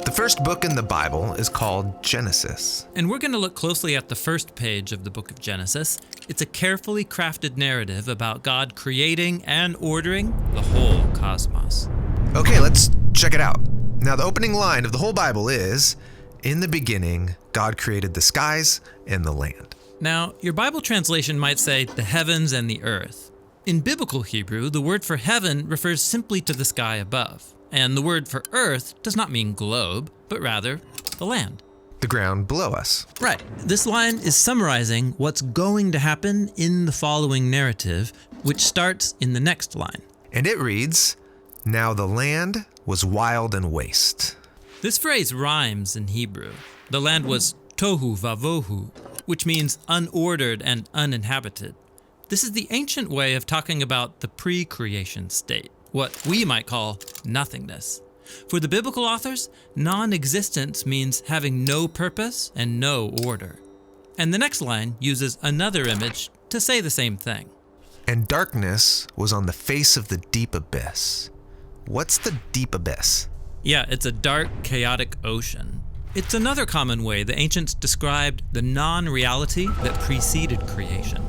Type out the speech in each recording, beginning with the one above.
The first book in the Bible is called Genesis. And we're going to look closely at the first page of the book of Genesis. It's a carefully crafted narrative about God creating and ordering the whole cosmos. Okay, let's check it out. Now, the opening line of the whole Bible is, "In the beginning, God created the skies and the land." Now, your Bible translation might say the heavens and the earth. In biblical Hebrew, the word for heaven refers simply to the sky above. And the word for earth does not mean globe, but rather the land. The ground below us. Right. This line is summarizing what's going to happen in the following narrative, which starts in the next line. And it reads, "Now the land was wild and waste." This phrase rhymes in Hebrew. The land was tohu vavohu, which means unordered and uninhabited. This is the ancient way of talking about the pre-creation state, what we might call nothingness. For the biblical authors, non-existence means having no purpose and no order. And the next line uses another image to say the same thing. "And darkness was on the face of the deep abyss." What's the deep abyss? Yeah, it's a dark, chaotic ocean. It's another common way the ancients described the non-reality that preceded creation.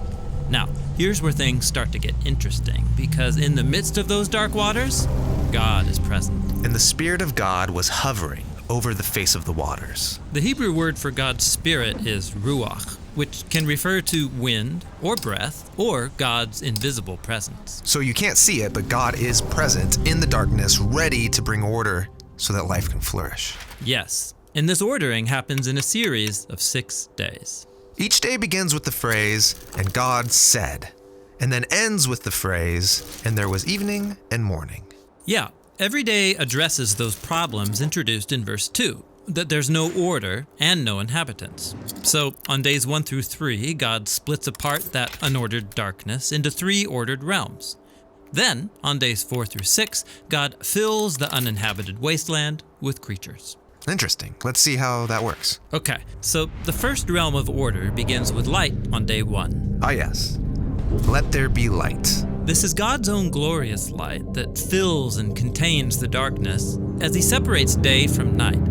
Now, here's where things start to get interesting, because in the midst of those dark waters, God is present. And the Spirit of God was hovering over the face of the waters. The Hebrew word for God's Spirit is ruach, which can refer to wind or breath or God's invisible presence. So you can't see it, but God is present in the darkness, ready to bring order so that life can flourish. Yes, and this ordering happens in a series of 6 days. Each day begins with the phrase, "And God said," and then ends with the phrase, "And there was evening and morning." Yeah, every day addresses those problems introduced in verse 2, that there's no order and no inhabitants. So on days 1 through 3, God splits apart that unordered darkness into 3 ordered realms. Then, on days 4 through 6, God fills the uninhabited wasteland with creatures. Interesting. Let's see how that works. Okay, so the first realm of order begins with light on day 1. Ah, yes. Let there be light. This is God's own glorious light that fills and contains the darkness as he separates day from night.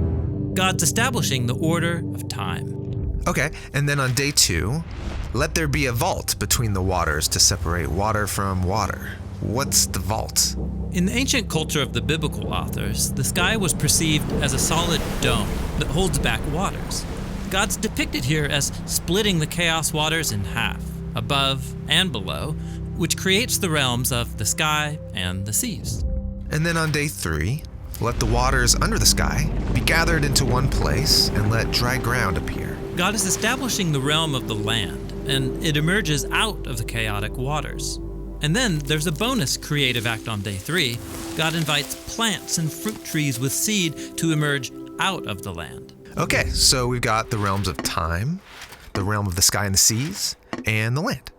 God's establishing the order of time. Okay, and then on day 2, let there be a vault between the waters to separate water from water. What's the vault? In the ancient culture of the biblical authors, the sky was perceived as a solid dome that holds back waters. God's depicted here as splitting the chaos waters in half, above and below, which creates the realms of the sky and the seas. And then on day 3, let the waters under the sky be gathered into one place and let dry ground appear. God is establishing the realm of the land, and it emerges out of the chaotic waters. And then there's a bonus creative act on day 3. God invites plants and fruit trees with seed to emerge out of the land. Okay, so we've got the realms of time, the realm of the sky and the seas, and the land.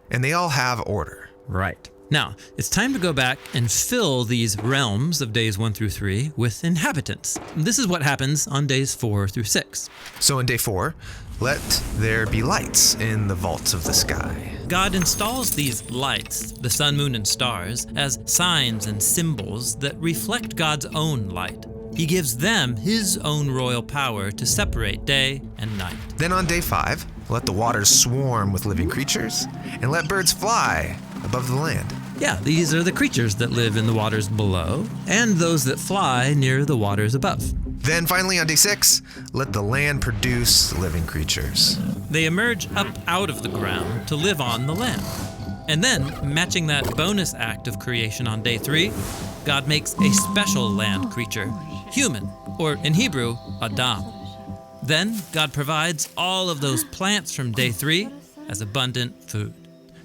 And they all have order. Right. Now, it's time to go back and fill these realms of days 1 through 3 with inhabitants. This is what happens on days 4 through 6. So in day 4, let there be lights in the vaults of the sky. God installs these lights, the sun, moon, and stars, as signs and symbols that reflect God's own light. He gives them his own royal power to separate day and night. Then on day 5, let the waters swarm with living creatures, and let birds fly above the land. Yeah, these are the creatures that live in the waters below, and those that fly near the waters above. Then finally on day 6, let the land produce living creatures. They emerge up out of the ground to live on the land. And then, matching that bonus act of creation on day 3, God makes a special land creature, human, or in Hebrew, Adam. Then God provides all of those plants from day 3 as abundant food.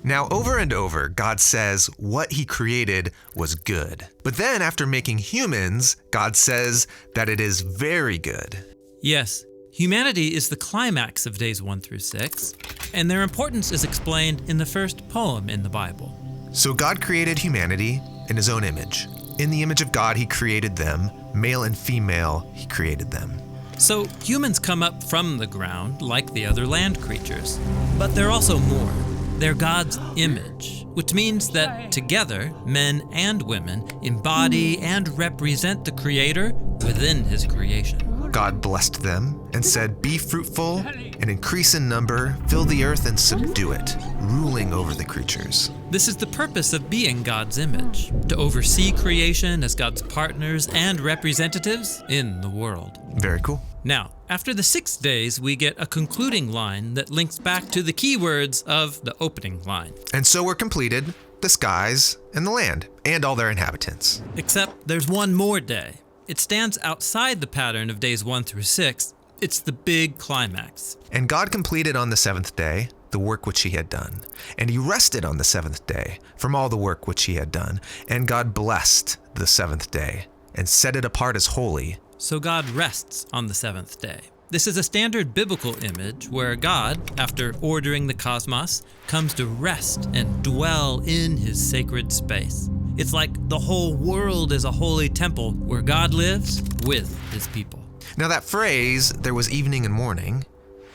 Now, over and over, God says what he created was good. But then after making humans, God says that it is very good. Yes, humanity is the climax of days 1 through 6, and their importance is explained in the first poem in the Bible. So God created humanity in his own image. In the image of God, he created them. Male and female, he created them. So humans come up from the ground like the other land creatures, but they're also more. They're God's image, which means that together, men and women embody and represent the Creator within his creation. God blessed them and said, "Be fruitful and increase in number, fill the earth and subdue it, ruling over the creatures." This is the purpose of being God's image, to oversee creation as God's partners and representatives in the world. Very cool. Now, after the 6 days, we get a concluding line that links back to the key words of the opening line. And so were completed the skies and the land and all their inhabitants. Except there's one more day. It stands outside the pattern of days 1 through 6. It's the big climax. And God completed on the seventh day the work which he had done. And he rested on the seventh day from all the work which he had done. And God blessed the seventh day and set it apart as holy. So God rests on the 7th day. This is a standard biblical image where God, after ordering the cosmos, comes to rest and dwell in his sacred space. It's like the whole world is a holy temple where God lives with his people. Now that phrase, "there was evening and morning,"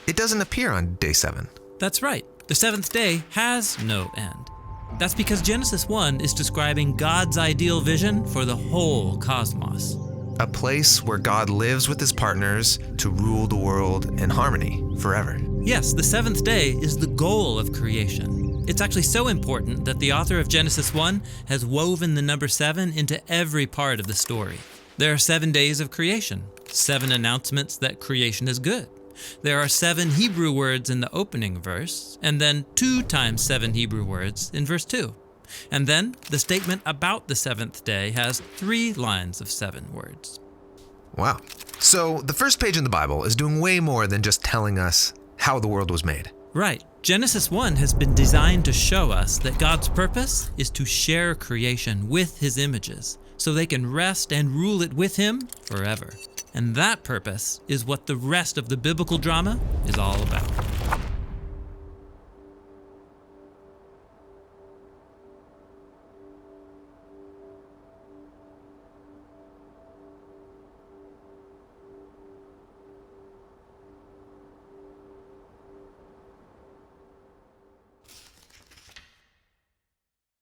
it doesn't appear on day 7. That's right. The 7th day has no end. That's because Genesis 1 is describing God's ideal vision for the whole cosmos. A place where God lives with his partners to rule the world in harmony forever. Yes, the 7th day is the goal of creation. It's actually so important that the author of Genesis 1 has woven the number 7 into every part of the story. There are 7 days of creation, 7 announcements that creation is good. There are 7 Hebrew words in the opening verse, and then 2 times 7 Hebrew words in verse 2. And then the statement about the 7th day has 3 lines of 7 words. Wow. So the first page in the Bible is doing way more than just telling us how the world was made. Right. Genesis 1 has been designed to show us that God's purpose is to share creation with his images, so they can rest and rule it with him forever. And that purpose is what the rest of the biblical drama is all about.